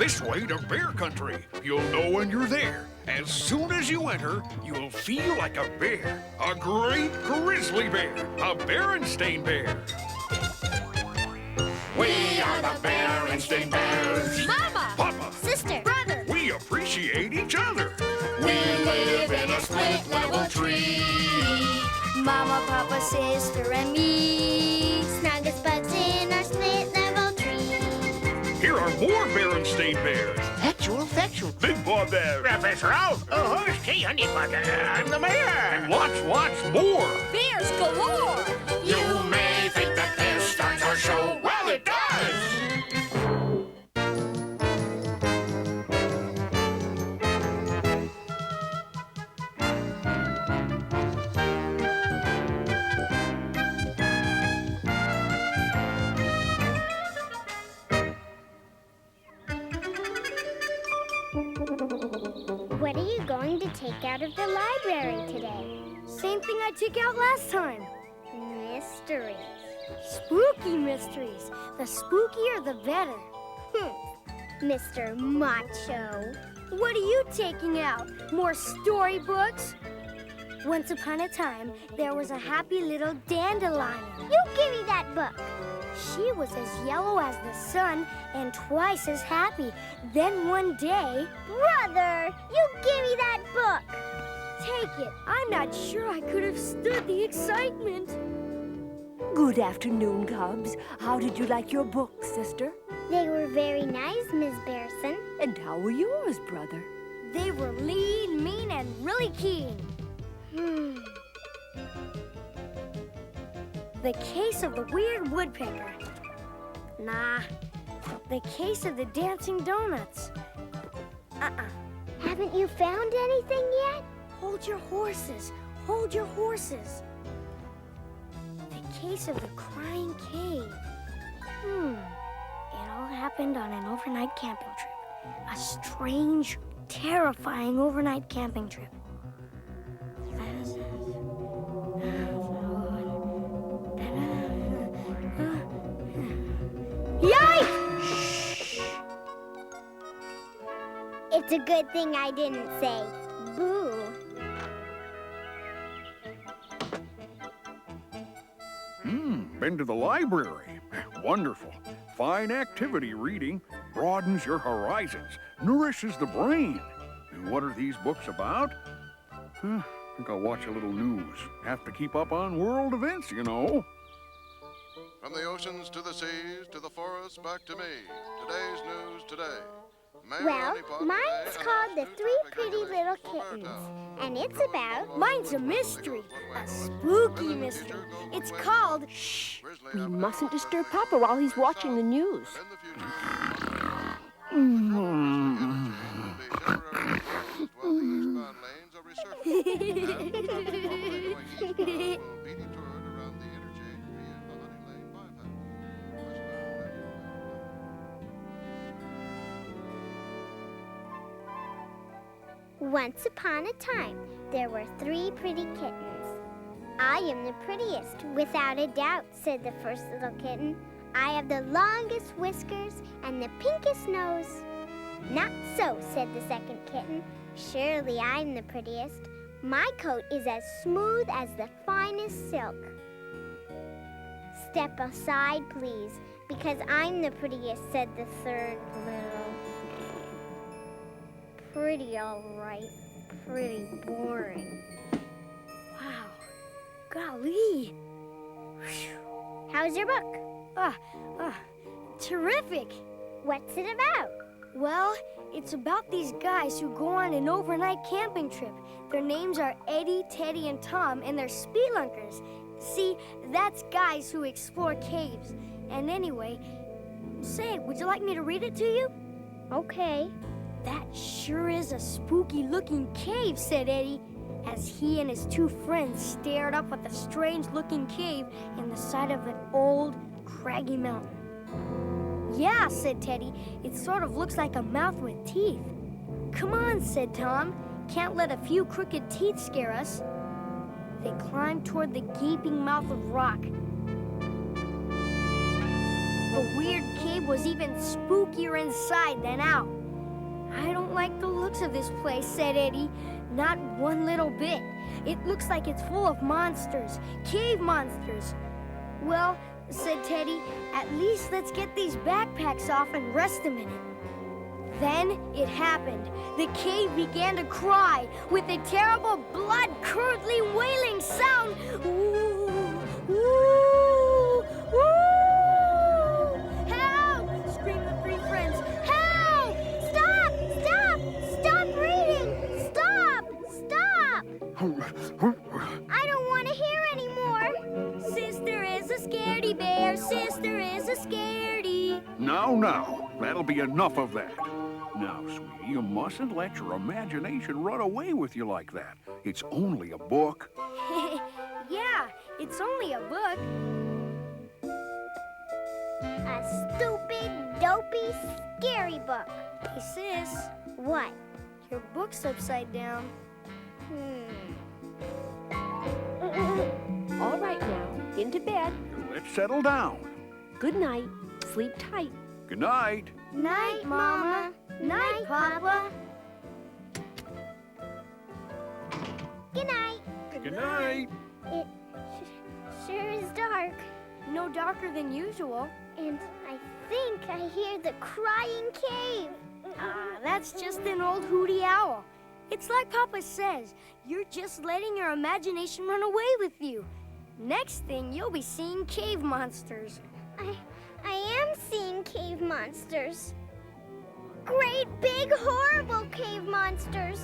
This way to bear country. You'll know when you're there. As soon as you enter, you'll feel like a bear. A great grizzly bear. A Berenstain bear. We are the Berenstain Bears. Mama! Papa! Sister! Brother! We appreciate each other. We live in a split-level tree. Mama, Papa, sister, and me. Snug as buds in our split-level tree. Here are more Berenstain bears. Factual. Big Boy Bear. Professor Oak. Oh, who's Tea Honeybugger? I'm the mayor. And lots more. Bears galore! You may think that this starts our show. Well, it does. What are you going to take out of the library today? Same thing I took out last time. Mysteries. Spooky mysteries. The spookier, the better. Mr. Macho. What are you taking out? More storybooks? Once upon a time, there was a happy little dandelion. You give me that book. She was as yellow as the sun and twice as happy. Then one day... Brother, you give me that book. Take it. I'm not sure I could have stood the excitement. Good afternoon, Cubs. How did you like your books, sister? They were very nice, Miss Berenstain. And how were yours, brother? They were lean, mean, and really keen. The Case of the Weird Woodpecker. Nah. The Case of the Dancing Donuts. Haven't you found anything yet? Hold your horses. Hold your horses. The Case of the Crying Cave. It all happened on an overnight camping trip. A strange, terrifying overnight camping trip. Yikes! It's a good thing I didn't say boo. Been to the library. Wonderful. Fine activity reading. Broadens your horizons. Nourishes the brain. And what are these books about? I think I'll watch a little news. Have to keep up on world events, you know. From the oceans to the seas, to the forests, back to me. Today's news today. Well, mine's called The Three Pretty Little Kittens, and it's about... Mine's a mystery, a spooky mystery. It's called... Shh! We mustn't disturb Papa while he's watching the news. Once upon a time, there were 3 pretty kittens. I am the prettiest, without a doubt, said the first little kitten. I have the longest whiskers and the pinkest nose. Not so, said the second kitten. Surely I'm the prettiest. My coat is as smooth as the finest silk. Step aside, please, because I'm the prettiest, said the third little. Pretty, all right. Pretty boring. Wow. Golly. How's your book? Terrific. What's it about? Well, it's about these guys who go on an overnight camping trip. Their names are Eddie, Teddy, and Tom, and they're spelunkers. See, that's guys who explore caves. And anyway, say, would you like me to read it to you? Okay. That sure is a spooky-looking cave, said Eddie, as he and his 2 friends stared up at the strange-looking cave in the side of an old, craggy mountain. Yeah, said Teddy, it sort of looks like a mouth with teeth. Come on, said Tom. Can't let a few crooked teeth scare us. They climbed toward the gaping mouth of rock. The weird cave cave was even spookier inside than out. I don't like the looks of this place, said Eddie. Not one little bit. It looks like it's full of monsters, cave monsters. Well, said Teddy, at least let's get these backpacks off and rest a minute. Then it happened. The cave began to cry with a terrible blood-curdling wailing sound. Ooh, ooh, ooh! Help! Screamed the three friends. Help! Stop! Stop! Stop reading! Stop! Stop! I don't want to hear anymore. Sister is a scaredy bear. Sister is a scaredy. Now, that'll be enough of that. Now, sweetie, you mustn't let your imagination run away with you like that. It's only a book. Yeah, it's only a book. A stupid, dopey, scary book. Hey, sis, What? your book's upside down. All right now, into bed. Let's settle down. Good night. Sleep tight. Good night. Night, Mama. Night, Papa. Good night. Good night. It sure is dark. No darker than usual. And I think I hear the crying cave. Ah, that's just an old hooty owl. It's like Papa says, you're just letting your imagination run away with you. Next thing, you'll be seeing cave monsters. I am seeing cave monsters. Great big horrible cave monsters.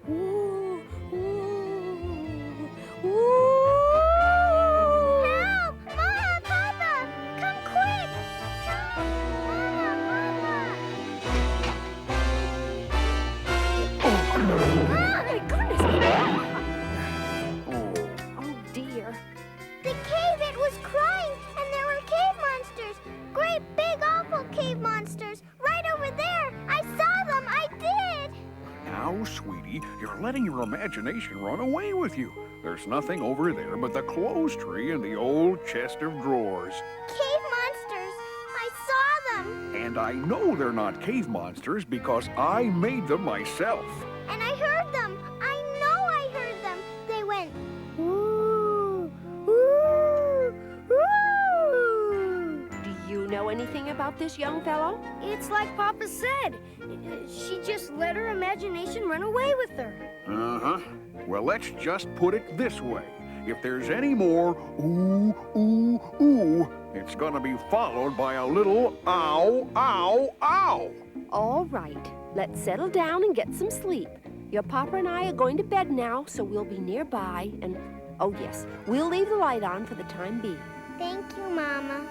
Ooh, ooh, ooh. Help! Mama, Papa! Come quick! Help! Mama, Papa! Oh, my goodness. Oh, Oh, dear. The cave, it was crying, and there were cave monsters. Great big awful cave monsters. Right over there. I saw them. I did. now, sweetie, you're letting your imagination run away with you. There's nothing over there but the clothes tree and the old chest of drawers. Cave monsters. I saw them. And I know they're not cave monsters because I made them myself. And I heard them. I know I heard them. They went, ooh, ooh, ooh. Do you know anything about this young fellow? It's like Papa said. She just let her imagination run away with her. Uh-huh. Well, let's just put it this way. If there's any more ooh, ooh, ooh, it's gonna be followed by a little ow, ow, ow. All right. Let's settle down and get some sleep. Your papa and I are going to bed now, so we'll be nearby. And, oh yes, we'll leave the light on for the time being. Thank you, Mama.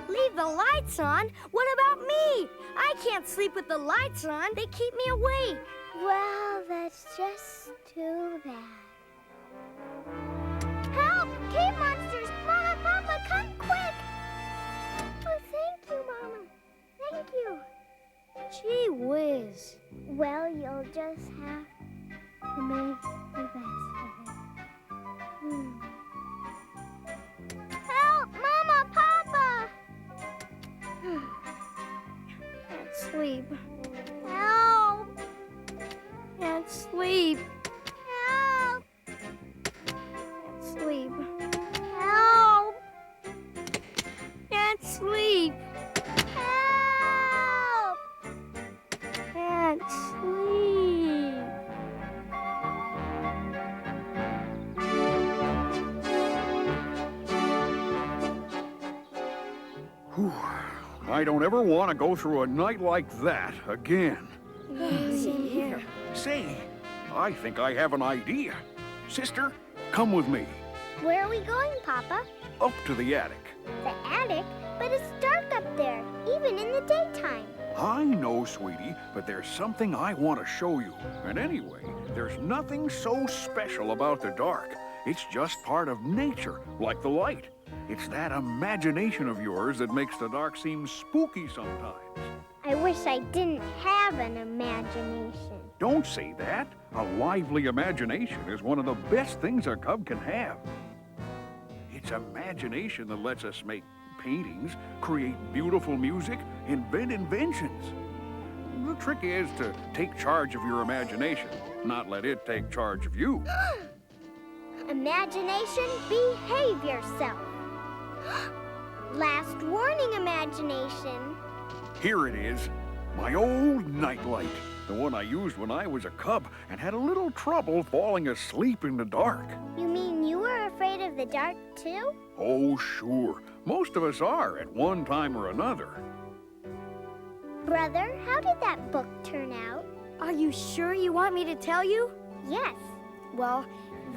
Leave the lights on? What about me? I can't sleep with the lights on. They keep me awake. Well, that's just too bad. Help! Cave monsters! Mama, Papa, come quick! Oh, thank you, Mama. Thank you. Gee whiz. Well, you'll just have to make the best of it. Help! Mama, Papa! Can't sleep. Help! Can't sleep. Help! Can't sleep. Help! Can't sleep. Help! Can't sleep. Whew. I don't ever want to go through a night like that again. Same here. Say, I think I have an idea. Sister, come with me. Where are we going, Papa? Up to the attic. The attic? But it's dark up there, even in the daytime. I know, sweetie, but there's something I want to show you. And anyway, there's nothing so special about the dark. It's just part of nature, like the light. It's that imagination of yours that makes the dark seem spooky sometimes. I wish I didn't have an imagination. Don't say that. A lively imagination is one of the best things a cub can have. It's imagination that lets us make paintings, create beautiful music, invent inventions. The trick is to take charge of your imagination, not let it take charge of you. Imagination, behave yourself. Last warning, imagination. Here it is, my old nightlight, the one I used when I was a cub and had a little trouble falling asleep in the dark. You mean you were afraid of the dark, too? Oh, sure. Most of us are at one time or another. Brother, how did that book turn out? Are you sure you want me to tell you? Yes. Well,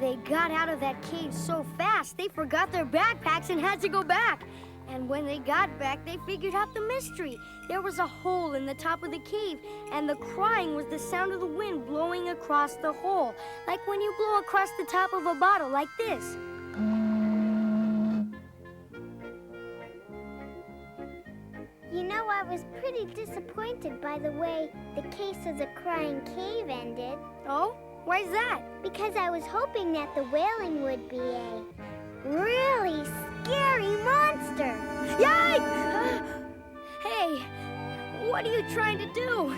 they got out of that cave so fast they forgot their backpacks and had to go back. And when they got back, they figured out the mystery. There was a hole in the top of the cave, and the crying was the sound of the wind blowing across the hole, like when you blow across the top of a bottle like this. You know, I was pretty disappointed by the way the case of the crying cave ended. Oh? Why's that? Because I was hoping that the wailing would be a really scary monster. Yikes! Hey, what are you trying to do?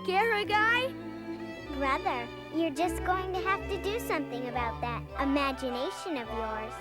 Scare a guy? Brother, you're just going to have to do something about that imagination of yours.